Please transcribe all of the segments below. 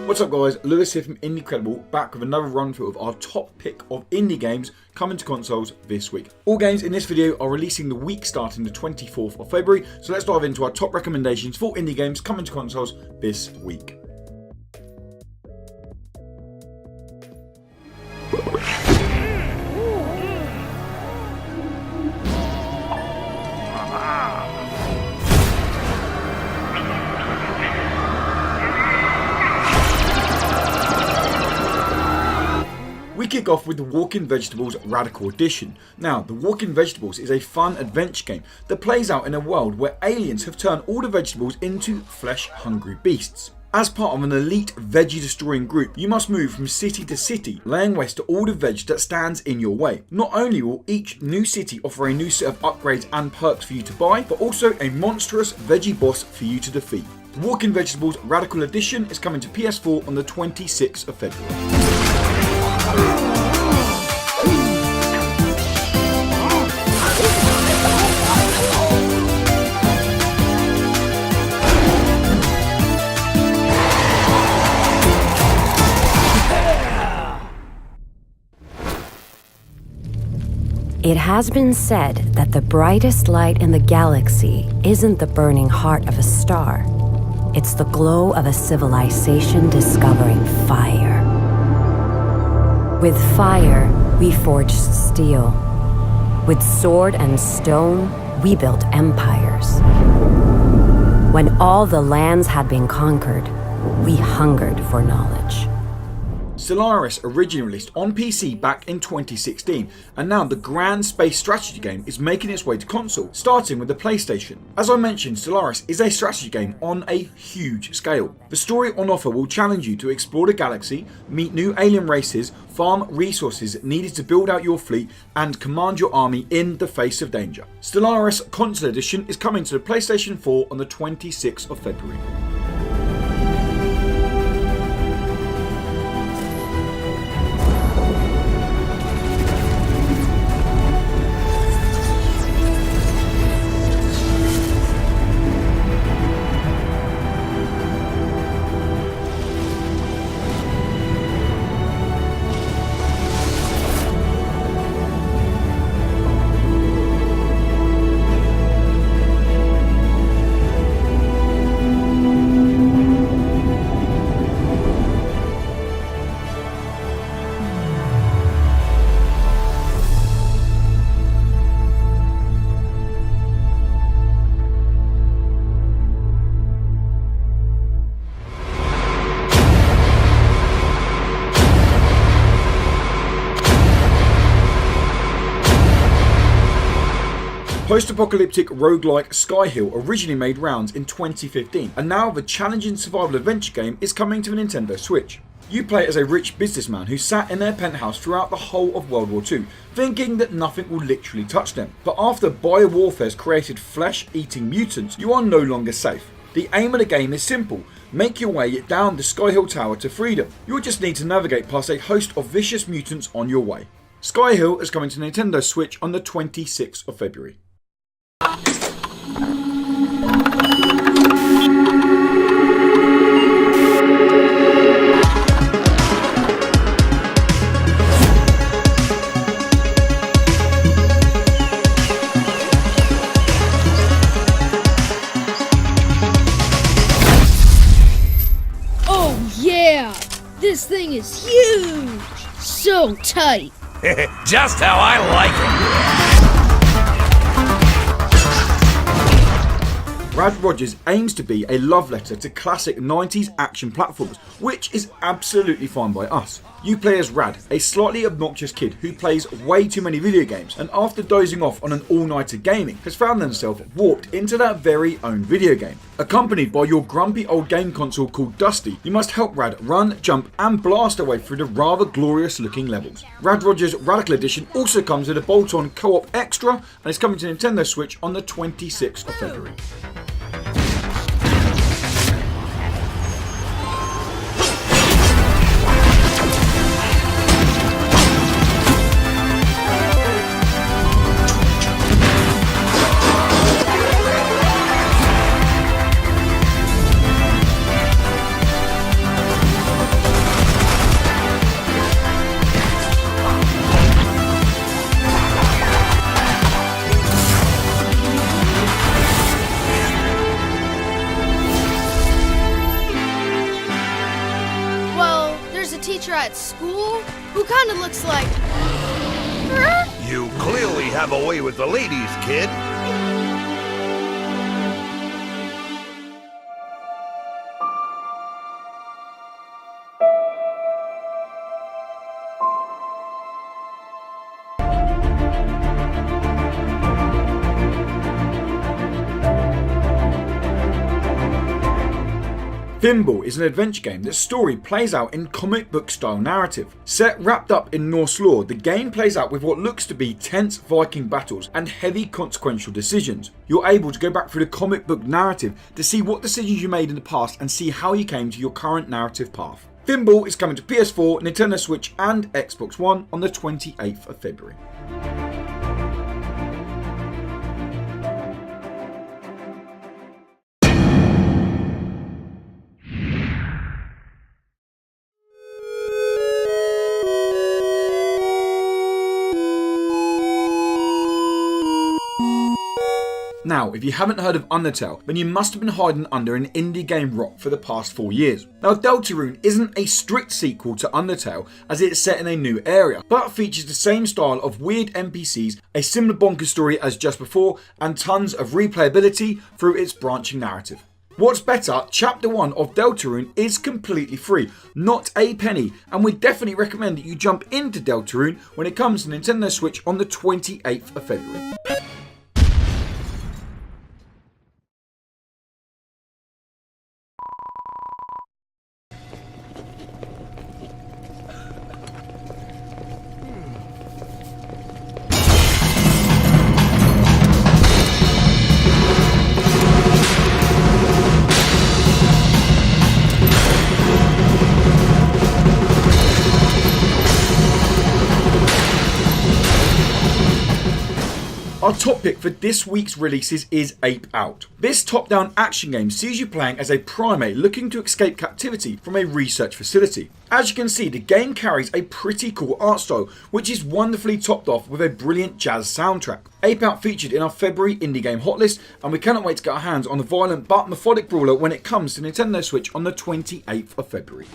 What's up guys, Lewis here from Indiecredible, back with another run through of our top pick of indie games coming to consoles this week. All games in this video are releasing the week starting the 24th of February, so let's dive into our top recommendations for indie games coming to consoles this week. We kick off with the Walking Vegetables Radical Edition. Now, the Walking Vegetables is a fun adventure game that plays out in a world where aliens have turned all the vegetables into flesh-hungry beasts. As part of an elite veggie-destroying group, you must move from city to city, laying waste to all the veg that stands in your way. Not only will each new city offer a new set of upgrades and perks for you to buy, but also a monstrous veggie boss for you to defeat. The Walking Vegetables Radical Edition is coming to PS4 on the 26th of February. It has been said that the brightest light in the galaxy isn't the burning heart of a star. It's the glow of a civilization discovering fire. With fire, we forged steel. With sword and stone, we built empires. When all the lands had been conquered, we hungered for knowledge. Solaris originally released on PC back in 2016, and now the grand space strategy game is making its way to console, starting with the PlayStation. As I mentioned, Solaris is a strategy game on a huge scale. The story on offer will challenge you to explore the galaxy, meet new alien races, farm resources needed to build out your fleet, and command your army in the face of danger. Stellaris Console Edition is coming to the PlayStation 4 on the 26th of February. Post-apocalyptic roguelike Skyhill originally made rounds in 2015, and now the challenging survival adventure game is coming to the Nintendo Switch. You play as a rich businessman who sat in their penthouse throughout the whole of World War II, thinking that nothing will literally touch them. But after biowarfare's created flesh-eating mutants, you are no longer safe. The aim of the game is simple: make your way down the Skyhill Tower to freedom. You'll just need to navigate past a host of vicious mutants on your way. Skyhill is coming to Nintendo Switch on the 26th of February. Oh yeah! This thing is huge! So tight! Just how I like it! Rodgers aims to be a love letter to classic 90s action platforms, which is absolutely fine by us. You play as Rad, a slightly obnoxious kid who plays way too many video games, and after dozing off on an all-nighter gaming, has found themselves warped into their very own video game. Accompanied by your grumpy old game console called Dusty, you must help Rad run, jump, and blast away through the rather glorious looking levels. Rodgers Radical Edition also comes with a bolt-on co-op extra, and is coming to Nintendo Switch on the 26th of February. at school who kind of looks like... You clearly have a way with the ladies, kid. Fimbul is an adventure game that's story plays out in comic book style narrative. Set wrapped up in Norse lore, the game plays out with what looks to be tense Viking battles and heavy consequential decisions. You're able to go back through the comic book narrative to see what decisions you made in the past and see how you came to your current narrative path. Fimbul is coming to PS4, Nintendo Switch and Xbox One on the 28th of February. Now, if you haven't heard of Undertale, then you must have been hiding under an indie game rock for the past 4 years. Now, Deltarune isn't a strict sequel to Undertale as it's set in a new area, but features the same style of weird NPCs, a similar bonkers story as just before, and tons of replayability through its branching narrative. What's better, Chapter 1 of Deltarune is completely free, not a penny, and we definitely recommend that you jump into Deltarune when it comes to Nintendo Switch on the 28th of February. Our top pick for this week's releases is Ape Out. This top-down action game sees you playing as a primate looking to escape captivity from a research facility. As you can see, the game carries a pretty cool art style, which is wonderfully topped off with a brilliant jazz soundtrack. Ape Out featured in our February indie game hot list, and we cannot wait to get our hands on the violent but methodic brawler when it comes to Nintendo Switch on the 28th of February.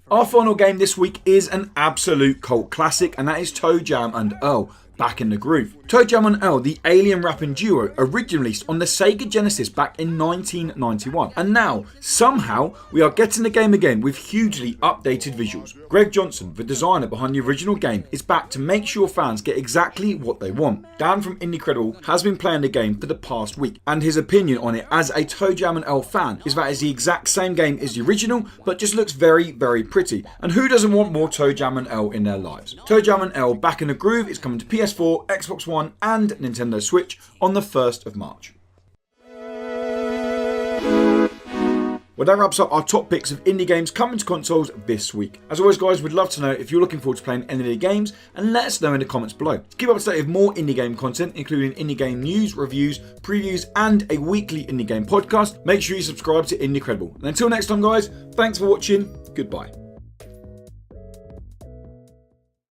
Our final game this week is an absolute cult classic, and that is ToeJam and Earl, Back in the Groove. ToeJam and Earl, the alien rapping duo, originally released on the Sega Genesis back in 1991. And now, somehow, we are getting the game again with hugely updated visuals. Greg Johnson, the designer behind the original game, is back to make sure fans get exactly what they want. Dan from Indecredible has been playing the game for the past week, and his opinion on it as a ToeJam and Earl fan is that it's the exact same game as the original, but just looks very, very pretty. And who doesn't want more ToeJam and Earl in their lives? ToeJam and Earl Back in the Groove is coming to PS4, Xbox One and Nintendo Switch on the 1st of March. Well, that wraps up our top picks of indie games coming to consoles this week. As always guys, we'd love to know if you're looking forward to playing any of the games, and let us know in the comments below. To keep up to date with more indie game content, including indie game news, reviews, previews and a weekly indie game podcast, make sure you subscribe to Indecredible. And until next time guys, thanks for watching, goodbye.